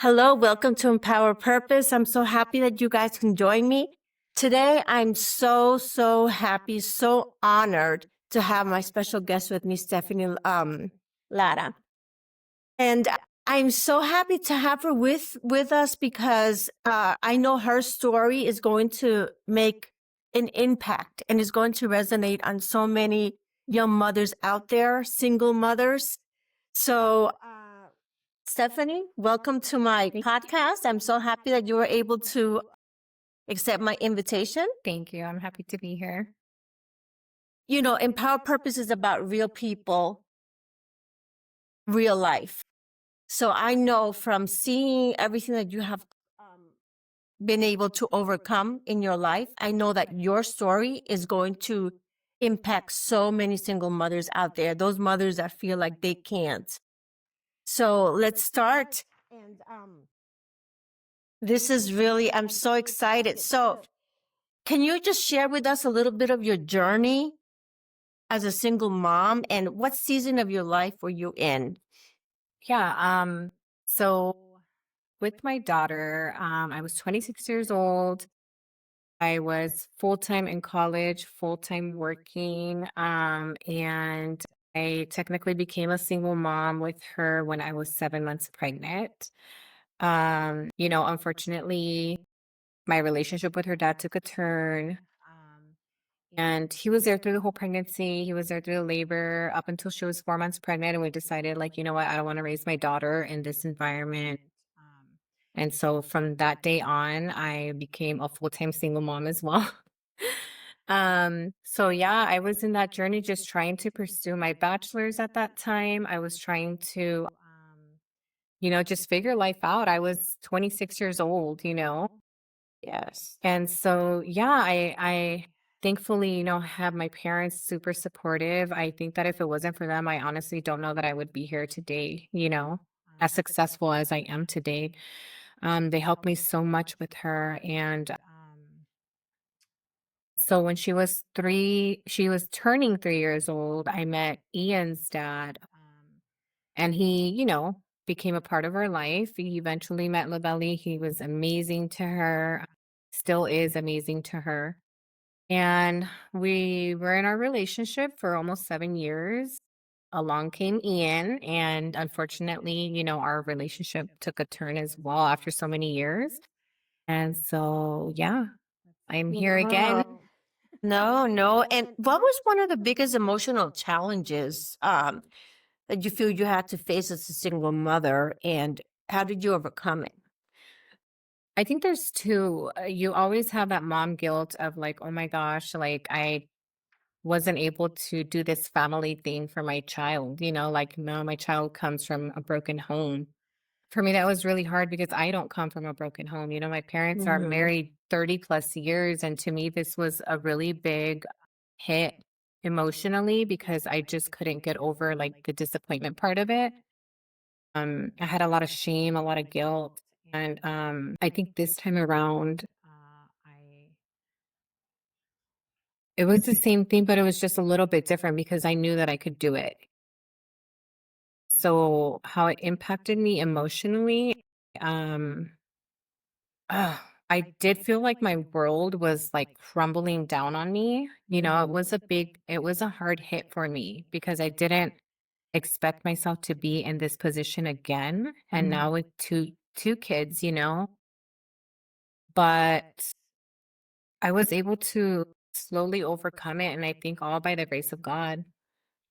Hello, welcome to Empower Purpose. I'm so happy that you guys can join me. Today, I'm so happy, so honored to have my special guest with me, Stephanie Lara. And I'm so happy to have her with us because I know her story is going to make an impact and is going to resonate on so many young mothers out there, single mothers. So, Stephanie, welcome to my podcast. I'm so happy that you were able to accept my invitation. Thank you. I'm happy to be here. You know, Empower Purpose is about real people, real life. So I know from seeing everything that you have been able to overcome in your life, I know that your story is going to impact so many single mothers out there, those mothers that feel like they can't. So let's start. And this is really, I'm so excited. So can you just share with us a little bit of your journey as a single mom and what season of your life were you in? Yeah. So with my daughter, I was 26 years old. I was full-time in college, full-time working. And I technically became a single mom with her when I was 7 months pregnant. Unfortunately, my relationship with her dad took a turn. And he was there through the whole pregnancy. He was there through the labor up until she was 4 months pregnant. And we decided, like, you know what, I don't want to raise my daughter in this environment. And so from that day on, I became a full-time single mom as well. So yeah, I was in that journey just trying to pursue my bachelor's at that time. I was trying to, just figure life out. I was 26 years old. Yes. And so, yeah, I thankfully, have my parents super supportive. I think that if it wasn't for them, I honestly don't know that I would be here today, as successful as I am today. They helped me so much with her. And so when she was turning 3 years old, I met Ian's dad. And he, became a part of her life. He eventually met Labelli. He was amazing to her, still is amazing to her. And we were in our relationship for almost 7 years. Along came Ian, and unfortunately, our relationship took a turn as well after so many years. And so, yeah, I'm here again. No. And what was one of the biggest emotional challenges that you feel you had to face as a single mother, and how did you overcome it? I think there's two. You always have that mom guilt of like, oh my gosh, like I wasn't able to do this family thing for my child, like no, my child comes from a broken home. For me, that was really hard because I don't come from a broken home. My parents are Mhm. married 30 plus years. And to me, this was a really big hit emotionally because I just couldn't get over like the disappointment part of it. I had a lot of shame, a lot of guilt. And I think this time around, it was the same thing, but it was just a little bit different because I knew that I could do it. So how it impacted me emotionally, um, I did feel like my world was like crumbling down on me. It was a hard hit for me because I didn't expect myself to be in this position again. And now with two kids, but I was able to slowly overcome it. And I think all by the grace of God.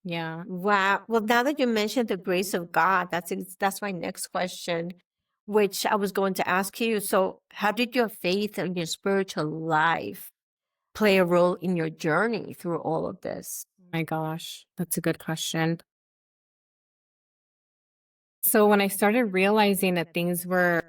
Yeah. Wow. Well, now that you mentioned the grace of God, that's my next question, which I was going to ask you. So, how did your faith and your spiritual life play a role in your journey through all of this? My gosh, that's a good question. So when I started realizing that things were,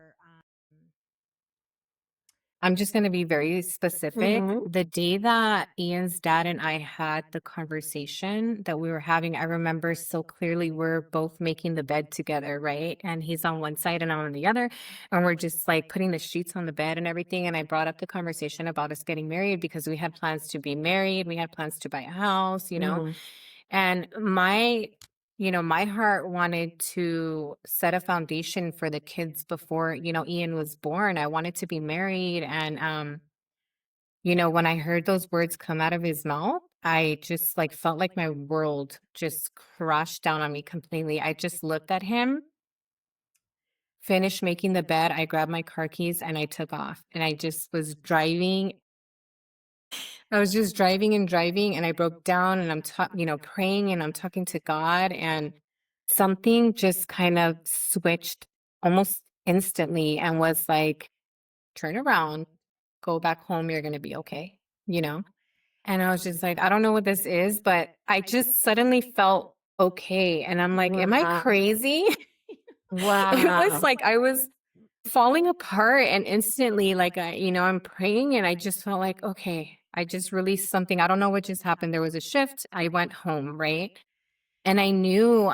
I'm just going to be very specific. Mhm. The day that Ian's dad and I had the conversation that we were having, I remember so clearly we're both making the bed together, right? And he's on one side and I'm on the other. And we're just like putting the sheets on the bed and everything. And I brought up the conversation about us getting married because we had plans to be married. We had plans to buy a house. Mhm. And my my heart wanted to set a foundation for the kids before, Ian was born. I wanted to be married. And, when I heard those words come out of his mouth, I just like felt like my world just crashed down on me completely. I just looked at him, finished making the bed. I grabbed my car keys and I took off. And I just was driving. I was just driving and driving and I broke down and praying and I'm talking to God and something just kind of switched almost instantly and was like, turn around, go back home, you're going to be okay, you know? And I was just like, I don't know what this is, but I just suddenly felt okay. And I'm like, am I Wow. crazy? It was Wow. like I was falling apart and instantly like I'm praying and I just felt like, okay, I just released something. I don't know what just happened. There was a shift. I went home, right? And I knew,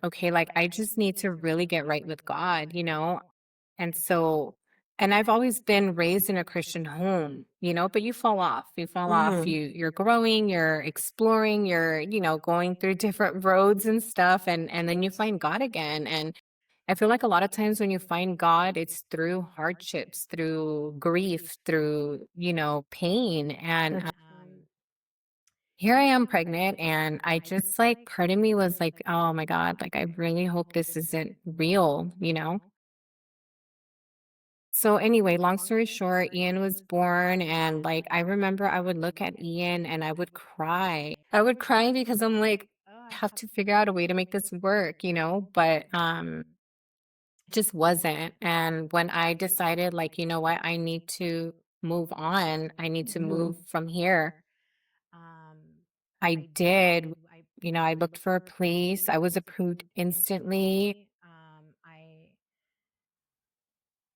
okay, like I just need to really get right with God. And so, and I've always been raised in a Christian home, but you fall off. You fall off. Mhm. You're growing, you're exploring, you're, going through different roads and stuff, and then you find God again. And I feel like a lot of times when you find God, it's through hardships, through grief, through, pain. And That's right. here I am pregnant, and I just like part of me was like, oh my God, like I really hope this isn't real. So anyway, long story short, Ian was born and like I remember I would look at Ian and I would cry. I would cry because I'm like, oh, I have to figure out a way to make this work, but just wasn't. And when I decided like, you know what, I need to move on. I need to Mhm. move from here. Um I did. I looked for a place. I was approved instantly.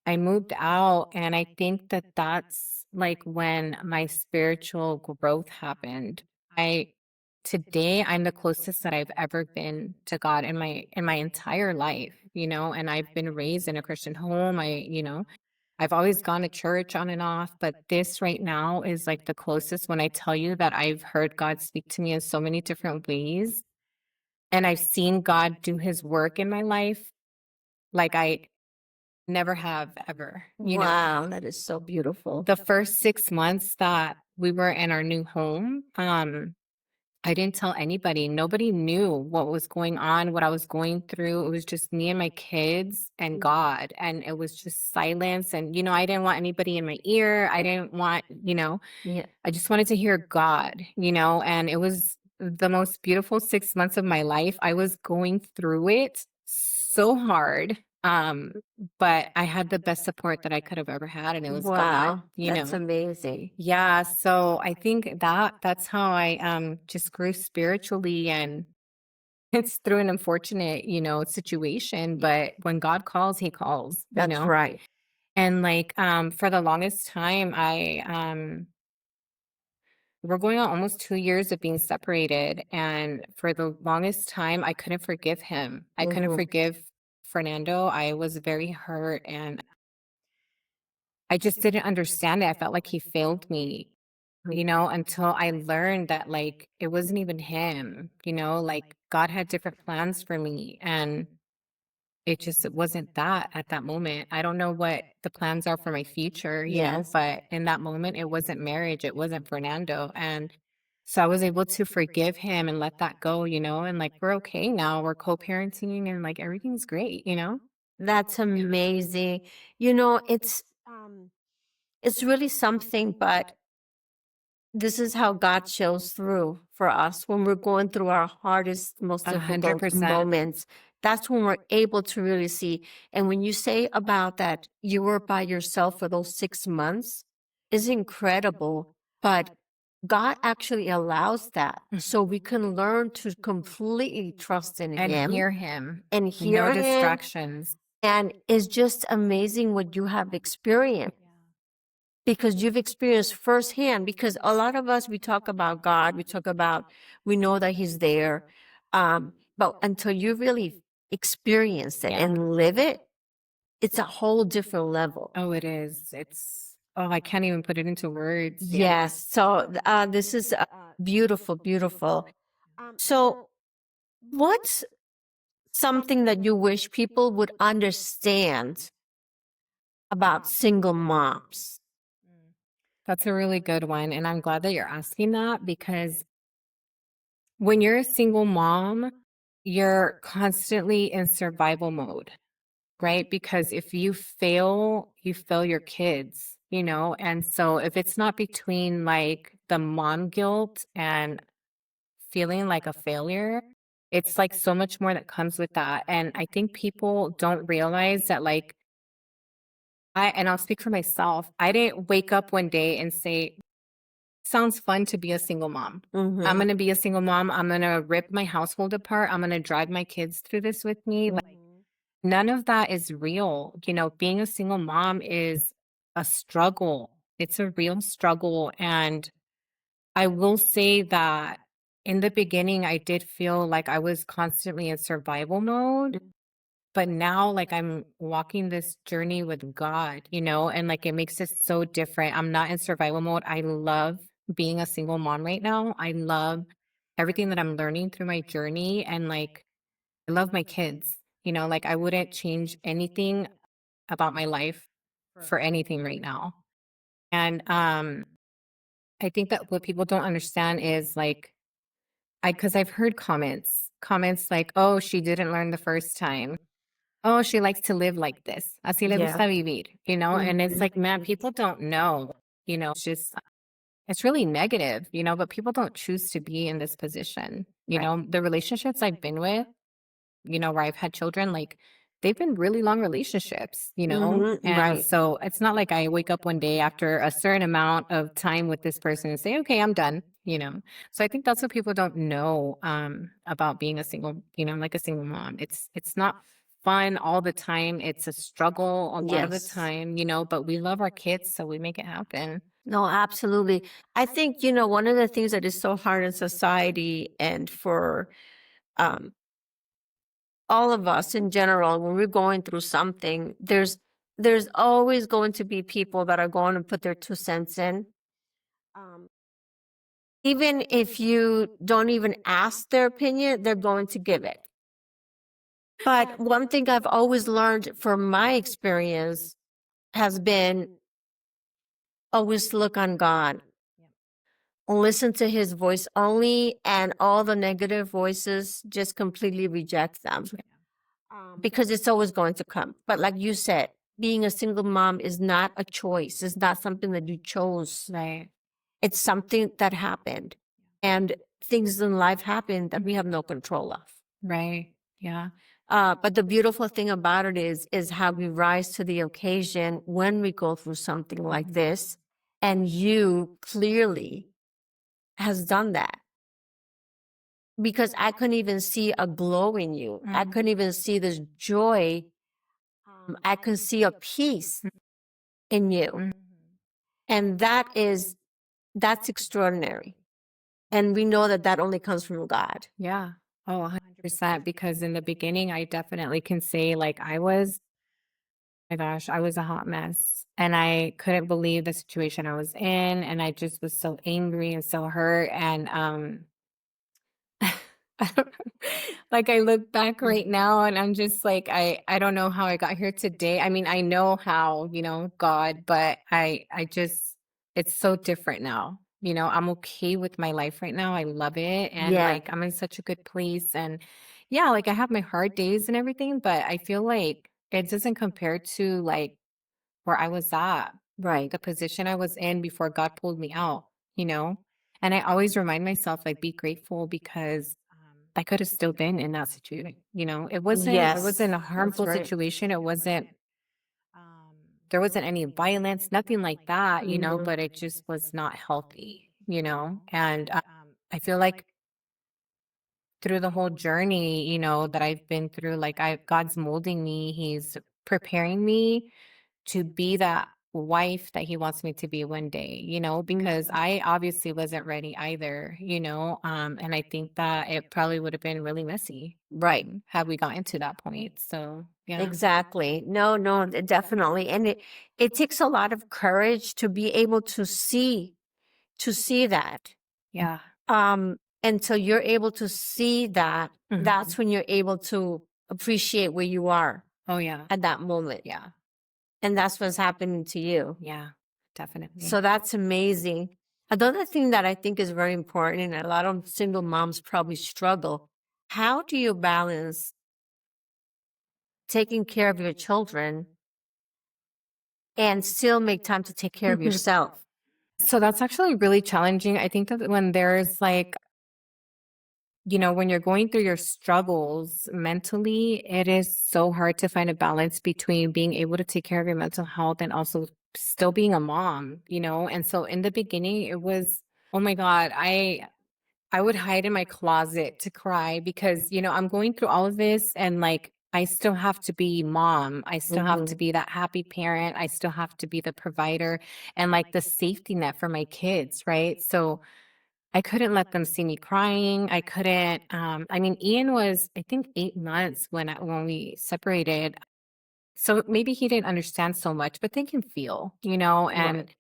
I moved out, and I think that that's like when my spiritual growth happened. I Today I'm the closest that I've ever been to God in my entire life, and I've been raised in a Christian home. I've always gone to church on and off, but this right now is like the closest when I tell you that I've heard God speak to me in so many different ways and I've seen God do his work in my life like I never have ever. Wow, that is so beautiful. The first 6 months that we were in our new home, I didn't tell anybody. Nobody knew what was going on, what I was going through. It was just me and my kids and God. And it was just silence. And, I didn't want anybody in my ear. I didn't want. Yeah. I just wanted to hear God, and it was the most beautiful 6 months of my life. I was going through it so hard. But I had the best support that I could have ever had, and it was God, Wow, you that's know. amazing. Yeah, so I think that's how I just grew spiritually and it's through an unfortunate, situation, but when God calls, he calls, you That's know. right. And like for the longest time we're going on almost 2 years of being separated. And for the longest time, I couldn't forgive him. I couldn't Mhm. forgive Fernando. I was very hurt and I just didn't understand it. I felt like he failed me, until I learned that like it wasn't even him, like God had different plans for me. And it wasn't that at that moment. I don't know what the plans are for my future, Yes. but in that moment, it wasn't marriage, it wasn't Fernando. And so I was able to forgive him and let that go, and like we're okay now. We're co-parenting and like everything's great. That's amazing. It's really something, but this is how God shows through for us when we're going through our hardest, most A hundred difficult percent. moments. That's when we're able to really see. And when you say about that you were by yourself for those 6 months, is incredible. But God actually allows that so we can learn to completely trust in And Him hear him. and No hear Him. distractions. And it's just amazing what you have experienced because you've experienced firsthand. Because a lot of us, we talk about God, we know that He's there. But until you really experience it Yeah. and live it, it's a whole different level. Oh, it is. I can't even put it into words. Yeah. Yes. So this is beautiful, beautiful. So, what something that you wish people would understand about single moms? That's a really good one. And I'm glad that you're asking that because when you're a single mom, you're constantly in survival mode, right? Because if you fail your kids, you know? And so if it's not between like the mom guilt and feeling like a failure, it's like so much more that comes with that. And I think people don't realize that like and I'll speak for myself. I didn't wake up one day and say, sounds fun to be a single mom. I'm Mm-hmm. going to be a single mom. I'm going to rip my household apart. I'm going to drag my kids through this with me. Like none of that is real. You know, being a single mom is a struggle. It's a real struggle. And I will say that in the beginning, I did feel like I was constantly in survival mode. But now, like, I'm walking this journey with God, you know, and like it makes it so different. I'm not in survival mode. I love being a single mom right now. I love everything that I'm learning through my journey. And like, I love my kids, you know, like, I wouldn't change anything about my life for anything right now. And I think that what people don't understand is like, because I've heard comments like, oh, she didn't learn the first time. Oh, she likes to live like this. Así le Yeah. gusta vivir, you know? And it's Mhm. like, man, people don't know, you know, it's really negative, you know, but people don't choose to be in this position. You Right. know, the relationships I've been with, you know, where I've had children, like they've been really long relationships, you know? Mm-hmm. And Right. so it's not like I wake up one day after a certain amount of time with this person and say, okay, I'm done, you know? So I think that's what people don't know about being a single, you know, like a single mom. It's not fun all the time. It's a struggle a lot of the Yes. time, you know, but we love our kids, so we make it happen. No, absolutely. I think, one of the things that is so hard in society and for um, all of us in general, when we're going through something, there's always going to be people that are going to put their 2 cents in. Um, Even if you don't even ask their opinion, they're going to give it. But one thing I've always learned from my experience has been always look on God, listen to his voice only, and all the negative voices, just completely reject them. Because it's always going to come. But like you said, being a single mom is not a choice. It's not something that you chose. Right. It's something that happened. And things in life happen that we have no control of. Right. Yeah. But the beautiful thing about it is how we rise to the occasion when we go through something like this. And you clearly has done that. Because I couldn't even see a glow in you. I couldn't even see this joy. I could see a peace in you. Mhm. And that's extraordinary. And we know that that only comes from God. Yeah. Oh, 100%. Because in the beginning, I definitely can say, like, my gosh, I was a hot mess. And I couldn't believe the situation I was in. And I just was so angry and so hurt. And I don't like I look back right now and I'm just like I don't know how I got here today. I mean, I know how, you know, God, but I just it's so different now. You know, I'm okay with my life right now. I love it and Yeah, like I'm in such a good place and yeah, like I have my hard days and everything, but I feel like it doesn't compare to like where I was at, right. the position I was in before God pulled me out, you know? And I always remind myself, like, be grateful because I could have still been in that situation. You know, it Yes, wasn't a that's harmful right. situation. It wasn't, there wasn't any violence, nothing like that, you know, Mhm. but it just was not healthy, you know? And I feel like through the whole journey, you know, that I've been through, like God's molding me, He's preparing me to be that wife that he wants me to be one day, you know, because I obviously wasn't ready either, you know, and I think that it probably would have been really messy, Right. had we gotten to that point. So yeah. Exactly. No, no, definitely. And it takes a lot of courage to be able to see that. Yeah. Until you're able to see that, Mhm. that's when you're able to appreciate where you are Oh, yeah. at that moment. Yeah. And that's what's happening to you. Yeah. Definitely. So that's amazing. Another thing that I think is very important, and a lot of single moms probably struggle, how do you balance taking care of your children and still make time to take care of yourself? So that's actually really challenging. I think that when there's like, when you're going through your struggles mentally, it is so hard to find a balance between being able to take care of your mental health and also still being a mom. And so in the beginning, it was, oh my God, I would hide in my closet to cry because, I'm going through all of this and like I still have to be mom. I still have to Mm-hmm. be that happy parent. I still have to be the provider and like the safety net for my kids, right? So I couldn't let them see me crying. I couldn't I mean Ian was I think 8 months when we separated. So maybe he didn't understand so much, but they can feel, Right. and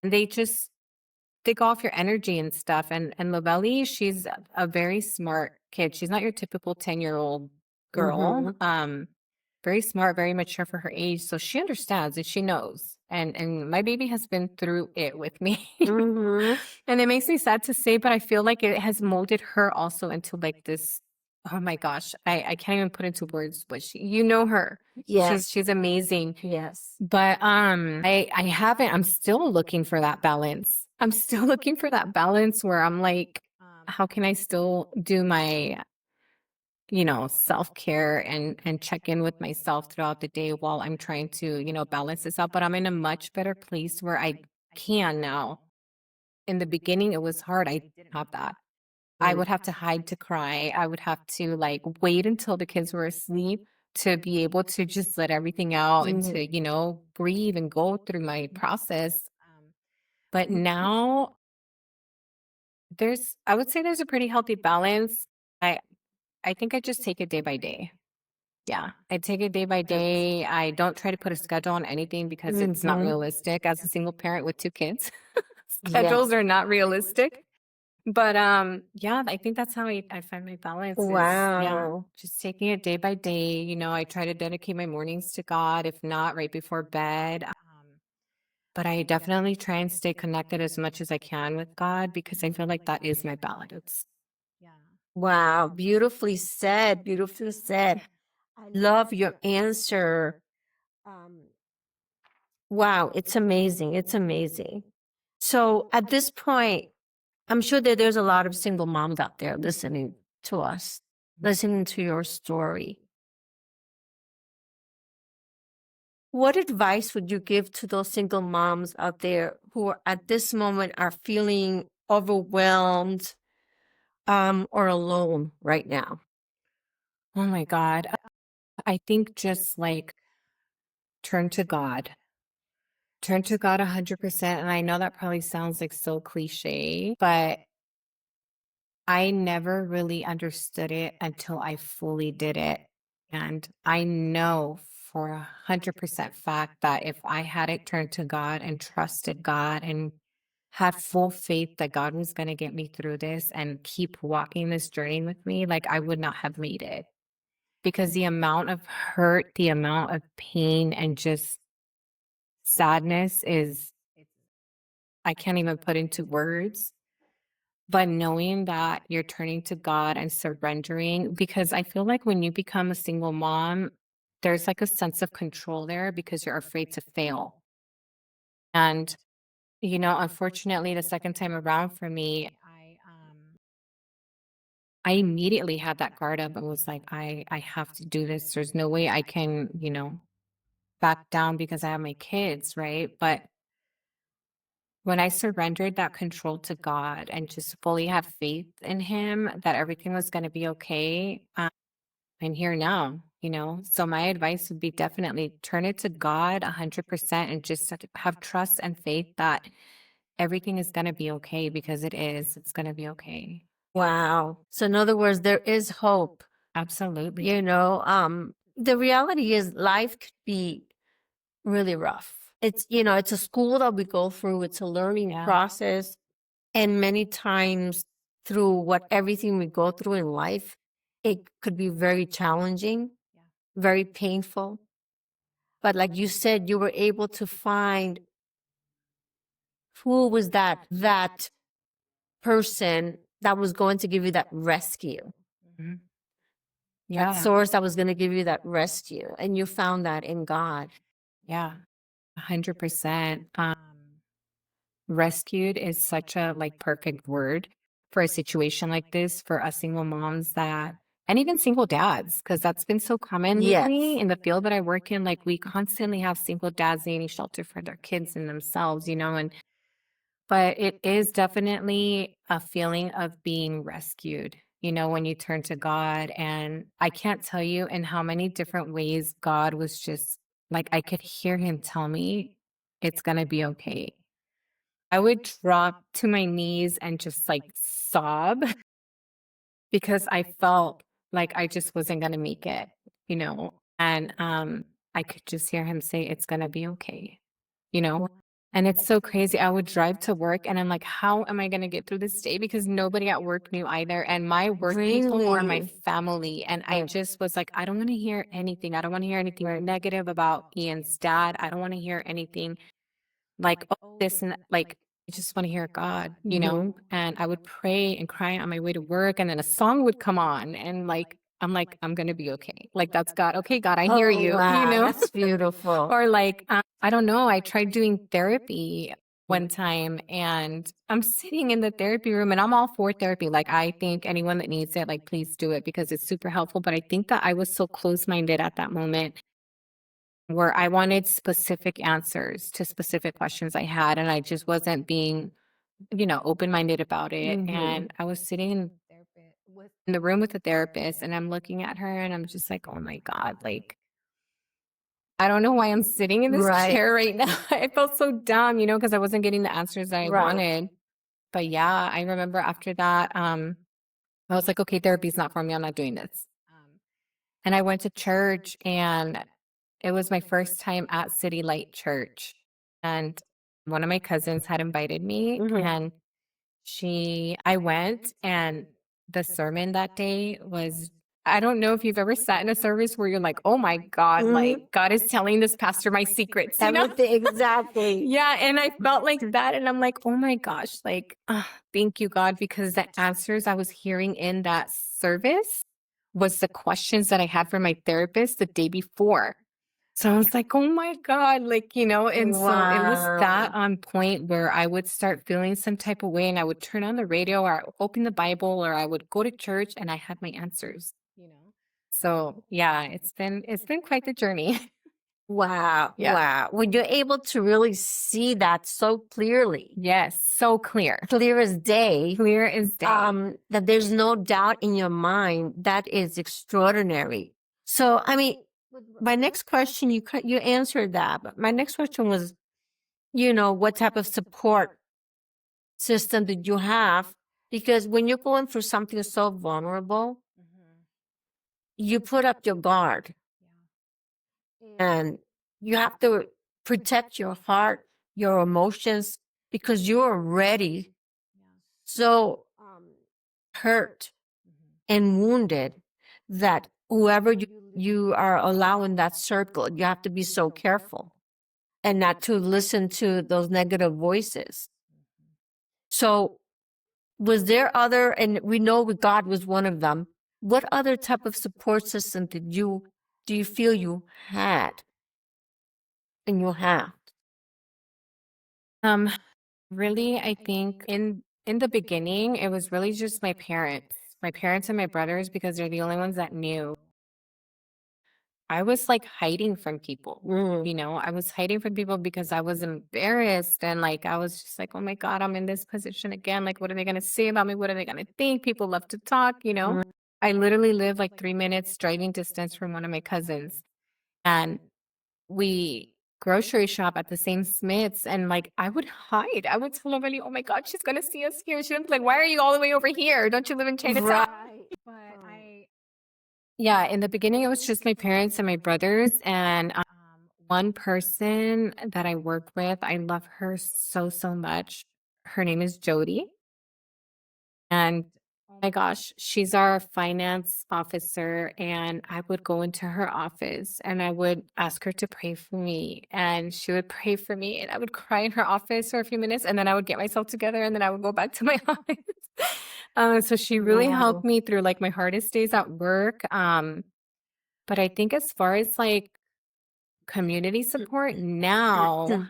they just take off your energy and stuff. And Lovely, she's a very smart kid. She's not your typical 10-year-old girl. Mm-hmm. Very smart, very mature for her age. So she understands and she knows. And my baby has been through it with me. Mm-hmm. And it makes me sad to say, but I feel like it has molded her also into like this. Oh my gosh, I can't even put into words, but you know her. Yes. She's amazing. Yes. But I haven't I'm still looking for that balance. I'm still looking for that balance where I'm like, how can I still do my, self-care and check in with myself throughout the day while I'm trying to, balance this out. But I'm in a much better place where I can now. In the beginning, it was hard. I didn't have that. I would have to hide to cry. I would have to like wait until the kids were asleep to be able to just let everything out and Mm-hmm. to, breathe and go through my process. But now I would say there's a pretty healthy balance. I, I think I just take it day by day. Yeah. I take it day by Yes. day. I don't try to put a schedule on anything because it's not Mm-hmm. realistic as a single parent with 2 kids. Yes. Schedules are not realistic. But, yeah, I think that's how I find my balance is, yeah, Wow. just taking it day by day. I try to dedicate my mornings to God, if not right before bed. But I definitely try and stay connected as much as I can with God because I feel like that is my balance. Yeah. Wow. Beautifully said. Beautifully said. I love your answer. Um, wow. It's amazing. It's amazing. So at this point, I'm sure that there's a lot of single moms out there listening to us, listening to your story. What advice would you give to those single moms out there who are, at this moment are feeling overwhelmed or alone right now? Oh my God. I think just like turn to God. Turn to God 100%. And I know that probably sounds like so cliche, but I never really understood it until I fully did it. And I know for 100% fact that if I hadn't turned to God and trusted God and had full faith that God was going to get me through this and keep walking this journey with me, like I would not have made it. Because the amount of hurt, the amount of pain, and just sadness I can't even put into words. But knowing that you're turning to God and surrendering, because I feel like when you become a single mom, there's like a sense of control there because you're afraid to fail. And, unfortunately, the second time around for me, I immediately had that guard up and was like, I have to do this. There's no way I can, back down because I have my kids, right? But when I surrendered that control to God and just fully had faith in Him that everything was going to be okay, I'm here now. So my advice would be definitely turn it to God 100% and just have trust and faith that everything is going to be okay because it is. It's going to be okay. Wow. So in other words, there is hope. Absolutely. The reality is life could be really rough. It's a school that we go through. It's a learning Yeah. process. And many times through everything we go through in life, it could be very challenging. very painful. But like you said, you were able to find who was that person that was going to give you that rescue, Mhm. that Yeah. source that was going to give you that rescue. And you found that in God. Yeah. 100%. Rescued is such a like perfect word for a situation like this for us single moms that and even single dads, because that's been so common lately Yes. in the field that I work in. Like we constantly have single dads needing shelter for their kids and themselves, and but it is definitely a feeling of being rescued, when you turn to God. And I can't tell you in how many different ways God was just like, I could hear him tell me, it's going to be okay. I would drop to my knees and just like sob because I felt like I just wasn't going to make it. And I could just hear him say, it's going to be okay. And it's so crazy. I would drive to work and I'm like, how am I going to get through this day? Because nobody at work knew either. And my work people are my Really? family. And I just was like, I don't want to hear anything. I don't want to hear anything negative about Ian's dad. I don't want to hear anything like, oh, this and that. Like, I just want to hear God, Mhm. and I would pray and cry on my way to work. And then a song would come on. And like, I'm going to be okay. Like, that's God. Okay, God, I hear Oh, you, wow. That's beautiful. or like, I don't know. I tried doing therapy one time and I'm sitting in the therapy room and I'm all for therapy. Like, I think anyone that needs it, like, please do it because it's super helpful. But I think that I was so close minded at that moment where I wanted specific answers to specific questions I had. And I just wasn't being, open minded about it. Mhm. And I was sitting in the room with the therapist and I'm looking at her and I'm just like, oh my God, like, I don't know why I'm sitting in this Right. chair right now. I felt so dumb, because I wasn't getting the answers that I Right. wanted. But yeah, I remember after that, I was like, okay, therapy's not for me. I'm not doing this. And I went to church and it was my first time at City Light Church. And one of my cousins had invited me Mhm. and I went and the sermon that day was, I don't know if you've ever sat in a service where you're like, oh my God, Mhm. like God is telling this pastor my secrets. Everything exactly. Yeah. And I felt like that. And I'm like, oh my gosh, like, thank you, God, because the answers I was hearing in that service was the questions that I had for my therapist the day before. So I was like, oh my God, like, and so it was Wow. that on point where I would start feeling some type of way and I would turn on the radio or open the Bible or I would go to church and I had my answers. So yeah, it's been quite the journey. Wow. Yeah. Wow. When you're able to really see that so clearly, Yes, so clear. clear as day, Clear as day. that there's no doubt in your mind, that is extraordinary. So, I mean, my next question, you answered that, but my next question was, what type of support system did you have? Because when you're going through something so vulnerable, you put up your guard and you have to protect your heart, your emotions, because you're already so hurt and wounded that whoever you are allowing that circle, you have to be so careful and not to listen to those negative voices. So was there other, and we know God was one of them, what other type of support system do you feel you had and you have? Um, Really, I think in the beginning, it was really just my parents and my brothers, because they're the only ones that knew. I was like hiding from people. Mm. I was hiding from people because I was embarrassed and like I was just like, oh my God, I'm in this position again. Like, what are they gonna say about me? What are they gonna think? People love to talk. Mm. I literally live like 3 minutes driving distance from one of my cousins. And we grocery shop at the same Smiths and like I would hide. I would tell nobody, oh my God, she's gonna see us here. She'd be like, why are you all the way over here? Don't you live in Chinatown? Right. But yeah, in the beginning it was just my parents and my brothers and one person that I work with. I love her so, so much. Her name is Jody. And My gosh, she's our finance officer, and I would go into her office and I would ask her to pray for me, and she would pray for me, and I would cry in her office for a few minutes, and then I would get myself together, and then I would go back to my office. So she really helped Wow. me through like my hardest days at work. But I think as far as like community support now,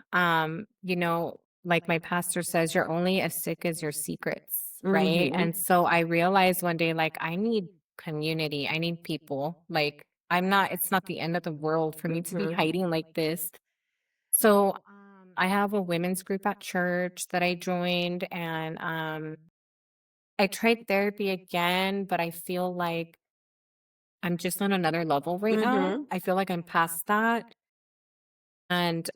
like my pastor says, you're only as sick as your secrets, right? Mm-hmm. And so I realized one day, like, I need community, I need people. Like, it's not the end of the world for me to be Mm-hmm. hiding like this. So I have a women's group at church that I joined, and I tried therapy again, but I feel like I'm just on another level right now. Mm-hmm. I feel like I'm past that. And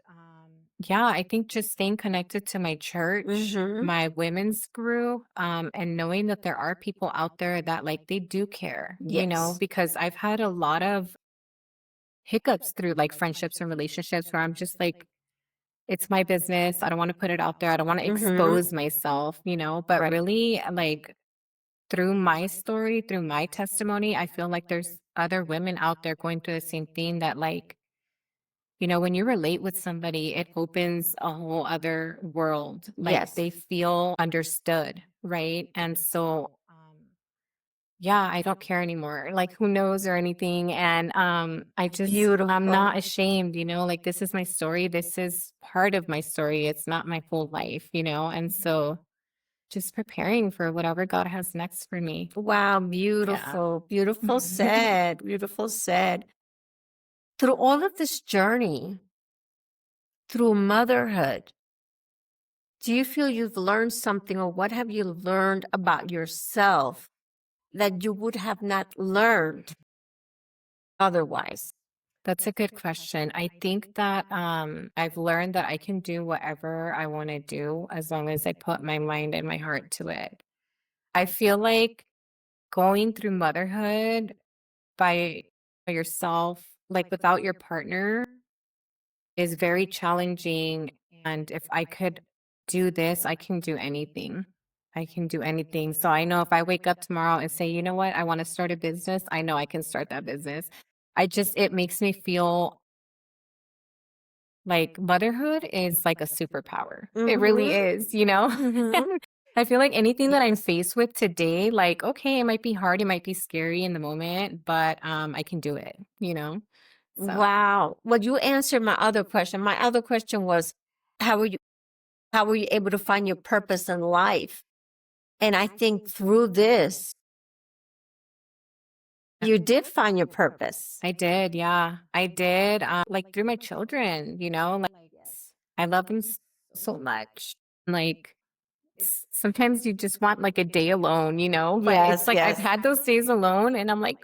yeah, I think just staying connected to my church, Mm-hmm. my women's group, and knowing that there are people out there that like they do care, Yes. because I've had a lot of hiccups through like friendships and relationships where I'm just like, it's my business. I don't want to put it out there. I don't want to Mm-hmm. expose myself, but Right. really like through my story, through my testimony, I feel like there's other women out there going through the same thing that like, when you relate with somebody, it opens a whole other world. Like Yes. they feel understood, right? And so, yeah, I don't care anymore. Like who knows or anything. And I'm Beautiful. not ashamed, like this is my story. This is part of my story. It's not my whole life. And so just preparing for whatever God has next for me. Wow, Yeah. beautiful. Beautiful said. Beautiful said. Through all of this journey, through motherhood, do you feel you've learned something, or what have you learned about yourself that you would have not learned otherwise? That's a good question. I think that I've learned that I can do whatever I want to do as long as I put my mind and my heart to it. I feel like going through motherhood by yourself, like without your partner, is very challenging. And if I could do this, I can do anything. I can do anything. So I know if I wake up tomorrow and say, you know what, I want to start a business, I know I can start that business. It makes me feel like motherhood is like a superpower. It really Mm-hmm. is. Mm-hmm. I feel like anything that I'm Yes. faced with today, like, okay, it might be hard, it might be scary in the moment, but I can do it. So Wow. Well, you answered my other question. My other question was, how were you how were you able to find your purpose in life? And I think through this, you did find your purpose. I did, yeah. I did. Like through my children, like I love them so much. Like sometimes you just want like a day alone, but it's Yes, like I've yes. had those days alone and I'm like,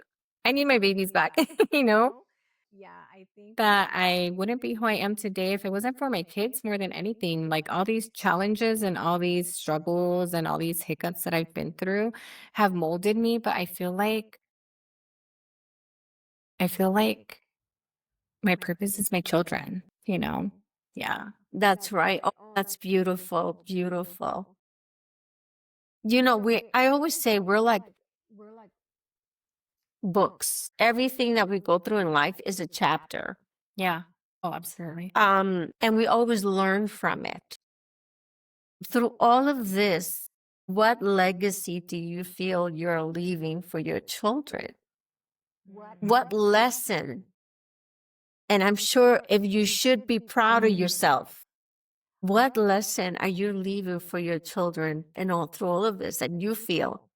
I need my babies back, you know? Yeah, I think that I wouldn't be who I am today if it wasn't for my kids more than anything. Like all these challenges and all these struggles and all these hiccups that I've been through have molded me, but I feel like my purpose is my children. Yeah. That's right. Oh, that's beautiful. Beautiful. I always say we're like books. Everything that we go through in life is a chapter. Yeah. Oh, absolutely. And we always learn from it. Through all of this, what legacy do you feel you're leaving for your children? What lesson? And I'm sure if you should be proud of yourself, what lesson are you leaving for your children and all through all of this that you feel?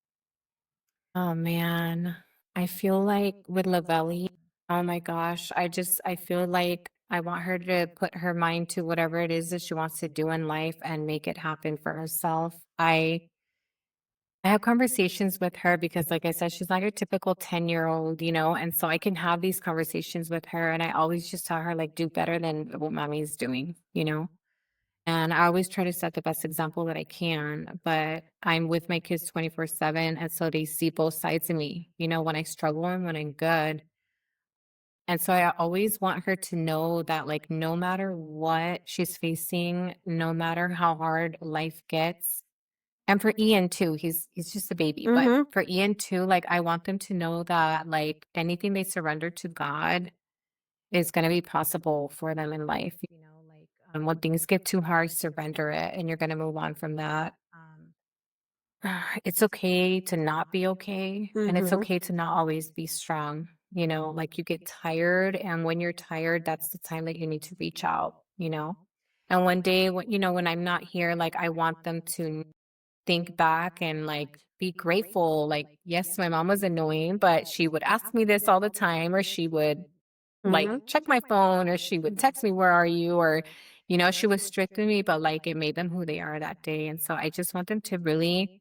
Oh man. I feel like with Lavelli, oh my gosh, I feel like I want her to put her mind to whatever it is that she wants to do in life and make it happen for herself. I have conversations with her because like I said, she's not your typical 10-year-old, and so I can have these conversations with her and I always just tell her like do better than what mommy's doing. And I always try to set the best example that I can, but I'm with my kids 24/7. And so they see both sides of me, when I struggle and when I'm good. And so I always want her to know that, like, no matter what she's facing, no matter how hard life gets, And for Ian too, he's just a baby, but Mm-hmm. for Ian too, like, I want them to know that, like, anything they surrender to God is gonna be possible for them in life, like, when things get too hard, surrender it, and you're gonna move on from that. It's okay to not be okay, and it's Mm-hmm. okay to not always be strong, like, you get tired, and when you're tired, that's the time that you need to reach out, And one day when I'm not here, like, I want them to think back and, like, be grateful, like, yes, my mom was annoying, but she would ask me this all the time, or she would, like, Mm-hmm. check my phone, or she would text me, "Where are you?" Or, she was strict with me, but, like, it made them who they are that day, and so I just want them to really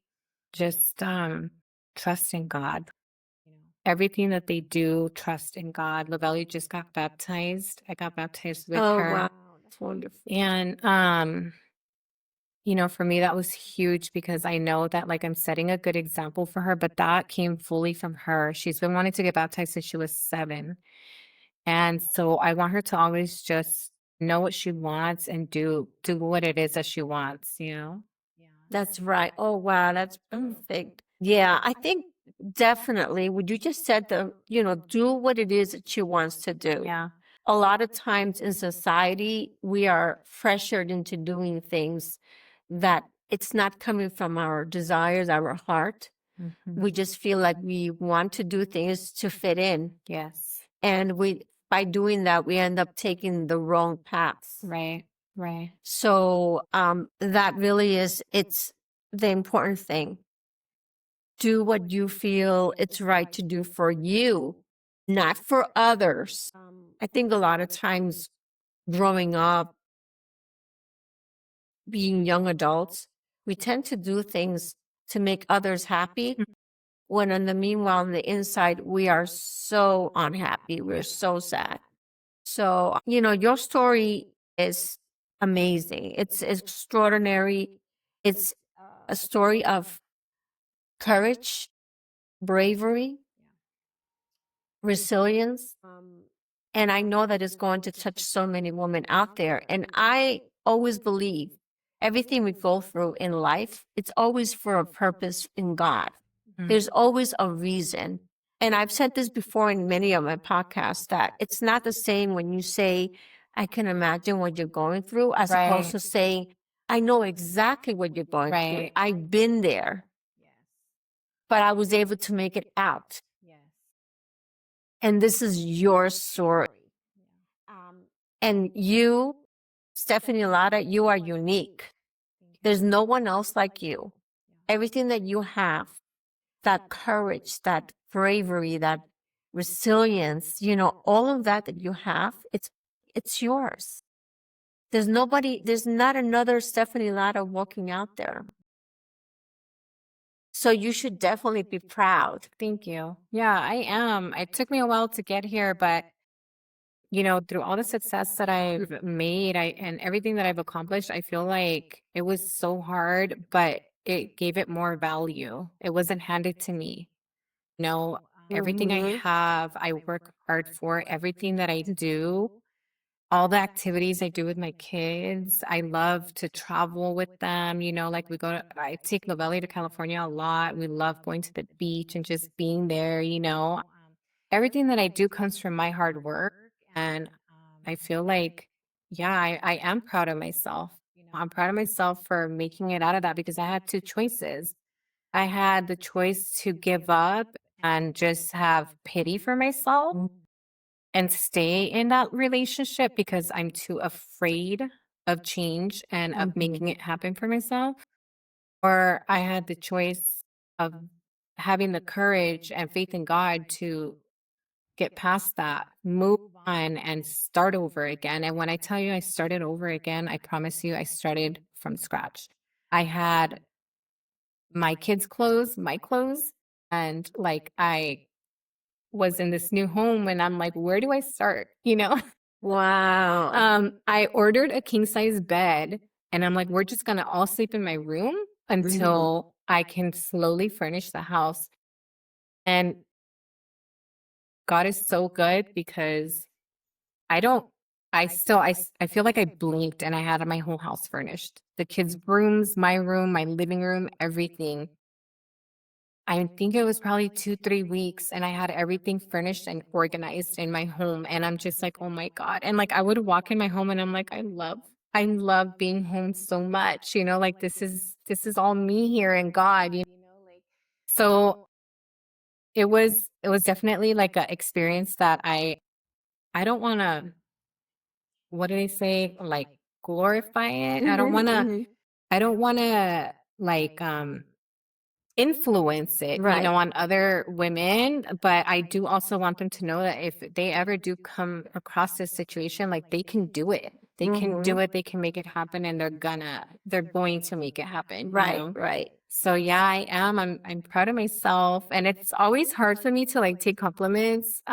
just, trust in God. Everything that they do, trust in God. Lavelle just got baptized. I got baptized with Oh, her, wow. That's wonderful. and, for me, that was huge because I know that, like, I'm setting a good example for her, but that came fully from her. She's been wanting to get baptized since she was 7. And so I want her to always just know what she wants and do what it is that she wants. Yeah. That's right. Oh, wow. That's perfect. Yeah, I think definitely what you just said, do what it is that she wants to do. Yeah. A lot of times in society, we are pressured into doing things that it's not coming from our desires, our heart. Mhm. We just feel like we want to do things to fit in. Yes. And by doing that, we end up taking the wrong paths. Right. Right. So that really it's the important thing. Do what you feel it's right to do for you, not for others. I think a lot of times growing up, being young adults, we tend to do things to make others happy, when in the meanwhile, on the inside, we are so unhappy. We're so sad. So, your story is amazing. It's extraordinary. It's a story of courage, bravery, resilience. And I know that it's going to touch so many women out there. And I always believe everything we go through in life, it's always for a purpose in God. Mhm. There's always a reason. And I've said this before in many of my podcasts that it's not the same when you say, I can imagine what you're going through, as opposed Right. to saying, I know exactly what you're going through. Right. I've been there, but I was able to make it out. Yes. And this is your story. And you, Stephanie Latta, you are unique. There's no one else like you. Everything that you have, that courage, that bravery, that resilience, all of that you have, it's yours. There's not another Stephanie Latta walking out there. So you should definitely be proud. Thank you. Yeah, I am. It took me a while to get here, but through all the success that I've made, and everything that I've accomplished, I feel like it was so hard, but it gave it more value. It wasn't handed to me. Everything I Mhm. have, I work hard for. Everything that I do, all the activities I do with my kids, I love to travel with them. Like I take Lavelle to California a lot. We love going to the beach and just being there. Everything that I do comes from my hard work. And I feel like, yeah, I am proud of myself. I'm proud of myself for making it out of that because I had two choices. I had the choice to give up and just have pity for myself and stay in that relationship because I'm too afraid of change and of Mhm. making it happen for myself. Or I had the choice of having the courage and faith in God to get past that, move on, and start over again. And when I tell you I started over again, I promise you I started from scratch. I had my kids' clothes, my clothes, and like I was in this new home and I'm like, where do I start? Wow. I ordered a king size bed and I'm like, we're just gonna all sleep in my room Mhm. until I can slowly furnish the house. And God is so good because I don't I feel like I blinked and I had my whole house furnished. The kids' rooms, my room, my living room, everything. I think it was probably 2, 3 weeks, and I had everything furnished and organized in my home, and I'm just like, "Oh my god." And, like, I would walk in my home and I'm like, I love being home so much, like, this is all me here and God, like so it was definitely, like, a experience that I don't wanna what do they say? Like, glorify it? Mhm, mhm. I don't wanna, like, influence it, Right. on other women, but I do also want them to know that if they ever do come across this situation, like they can do it. They can do Mhm. it, they can make it happen, and they're going to make it happen, Right, right. So yeah, I am. I'm proud of myself. And it's always hard for me to like take compliments.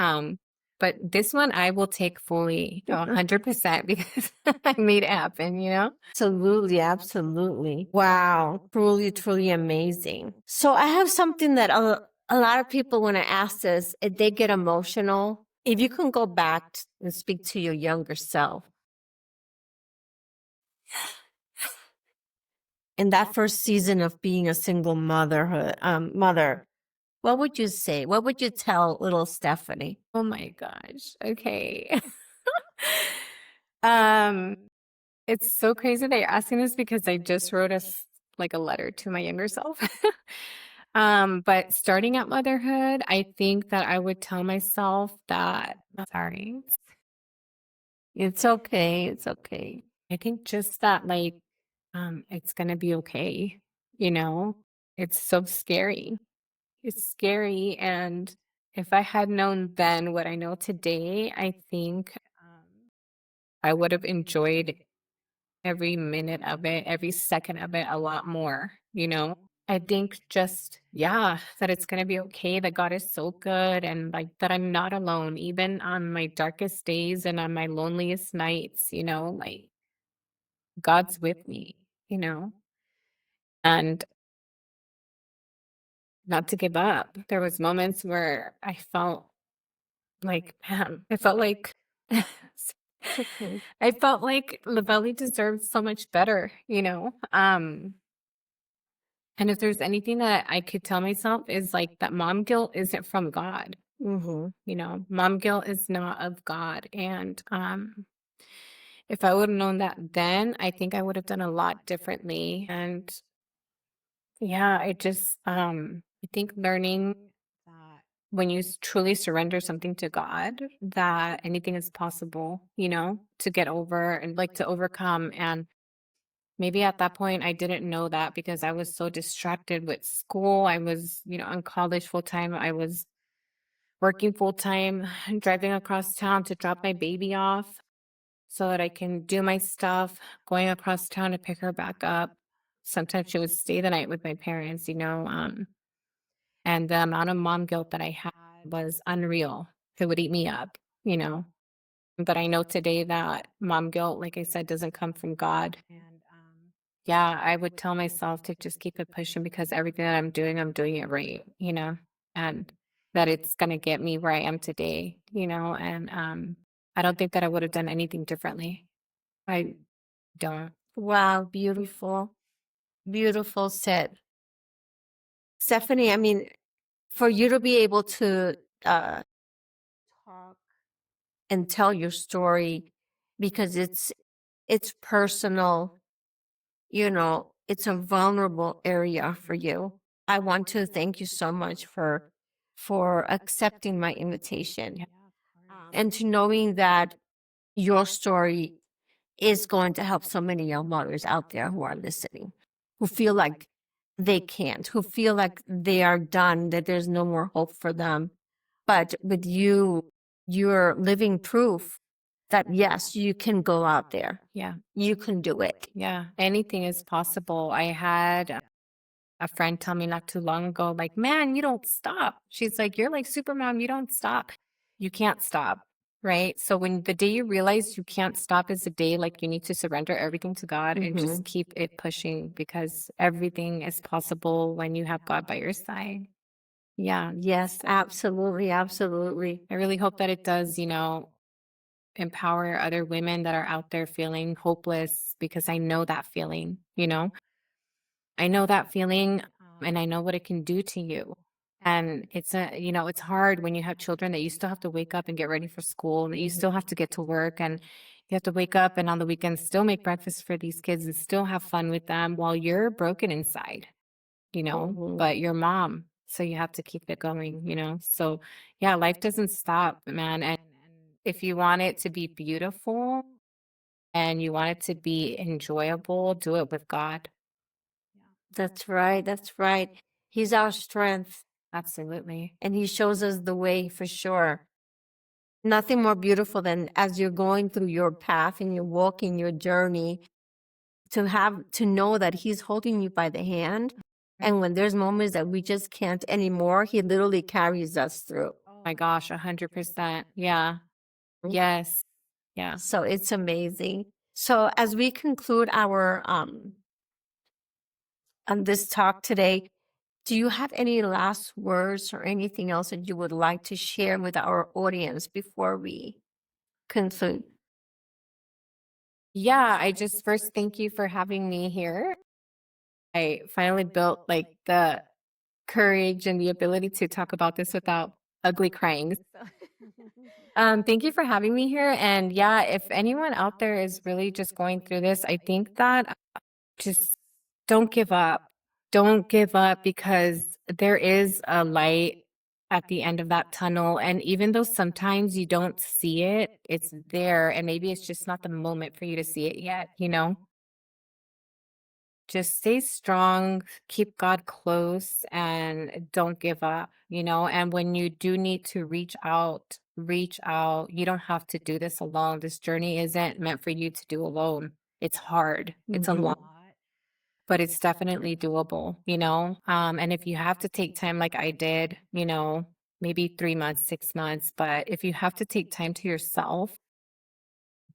But this one I will take fully 100% because I made it happen, Absolutely, absolutely. Wow, truly, truly amazing. So I have something that a lot of people, when I ask this, they get emotional. If you can go back and speak to your younger self in that first season of being a single mother, what would you say? What would you tell little Stephanie? Oh my gosh. Okay. um It's so crazy that you're asking this because I just wrote like a letter to my younger self. But starting at motherhood, I think that I would tell myself that sorry. It's okay. It's okay. I think just that like it's gonna be okay, you know? It's so scary. It's scary, and if I had known then what I know today, I think I would have enjoyed every minute of it, every second of it a lot more, I think just, yeah, that it's going to be okay, that God is so good and like that I'm not alone, even on my darkest days and on my loneliest nights, like God's with me, you know, and not to give up. There was moments where I felt like, man, I felt like It's okay. I felt like Lavelli deserved so much better, and if there's anything that I could tell myself is like that mom guilt isn't from God. Mm-hmm. Mom guilt is not of God. And if I would have known that then, I think I would have done a lot differently. And yeah, I think learning that when you truly surrender something to God, that anything is possible, to get over and like to overcome. And maybe at that point, I didn't know that because I was so distracted with school. I was, in college full time. I was working full time, driving across town to drop my baby off so that I can do my stuff, going across town to pick her back up. Sometimes she would stay the night with my parents, and the amount of mom guilt that I had was unreal. It would eat me up, you know. But I know today that mom guilt, like I said, doesn't come from God. And yeah, I would tell myself to just keep it pushing because everything that I'm doing it right, and that it's gonna get me where I am today, and I don't think that I would have done anything differently. I don't. Wow, beautiful. Beautiful said. Stephanie, I mean, for you to be able to talk and tell your story because it's personal, it's a vulnerable area for you. I want to thank you so much for accepting my invitation and to knowing that your story is going to help so many young mothers out there who are listening, who feel like they can't, who feel like they are done, that there's no more hope for them. But with you, you're living proof that yes, you can go out there. Yeah. You can do it. Yeah. Anything is possible. I had a friend tell me not too long ago, like, man, you don't stop. She's like, you're like Supermom, you don't stop. You can't stop. Right. So when the day you realize you can't stop is the day like you need to surrender everything to God and Mhm. just keep it pushing because everything is possible when you have God by your side. Yeah. Yes, So absolutely, absolutely. I really hope that it does, empower other women that are out there feeling hopeless because I know that feeling, you know? I know that feeling, and I know what it can do to you. And it's hard when you have children that you still have to wake up and get ready for school, and that you still have to get to work, and you have to wake up and on the weekends still make breakfast for these kids and still have fun with them while you're broken inside, Mhm. but you're mom. So you have to keep it going. So yeah, life doesn't stop, man. And if you want it to be beautiful and you want it to be enjoyable, do it with God. That's right. That's right. He's our strength, Absolutely. and he shows us the way for sure. Nothing more beautiful than as you're going through your path and you're walking your journey to know that he's holding you by the hand. And when there's moments that we just can't anymore, he literally carries us through. Oh my gosh, 100%. Yeah. Yes. Yeah. So it's amazing. So as we conclude our on this talk today, do you have any last words or anything else that you would like to share with our audience before we conclude? Yeah, I just first thank you for having me here. I finally built like the courage and the ability to talk about this without ugly crying. Thank you for having me here. And yeah, if anyone out there is really just going through this, I think that just don't give up. Don't give up because there is a light at the end of that tunnel. And even though sometimes you don't see it, it's there. And maybe it's just not the moment for you to see it yet. Just stay strong, keep God close, and don't give up. And when you do need to reach out, reach out. You don't have to do this alone. This journey isn't meant for you to do alone. It's hard, it's a lot, but it's definitely doable. And if you have to take time like I did, maybe 3 months, 6 months, but if you have to take time to yourself,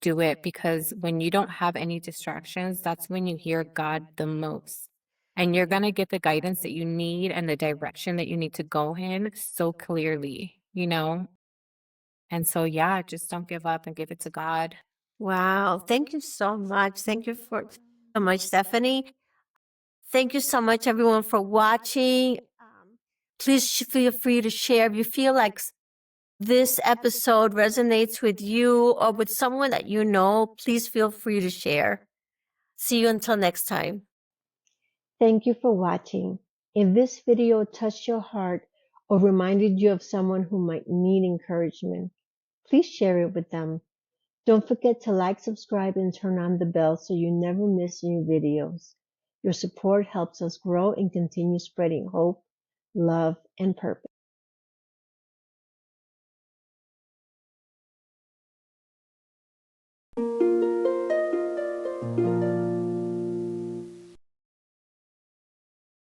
do it because when you don't have any distractions, that's when you hear God the most. And you're going to get the guidance that you need and the direction that you need to go in so clearly. And so, yeah, just don't give up and give it to God. Wow. Thank you so much. Thank you so much, Stephanie. Thank you so much, everyone, for watching. Please feel free to share if you feel like this episode resonates with you or with someone that you know. Please feel free to share. See you until next time. Thank you for watching. If this video touched your heart or reminded you of someone who might need encouragement, please share it with them. Don't forget to like, subscribe, and turn on the bell so you never miss new videos. Your support helps us grow and continue spreading hope, love, and purpose.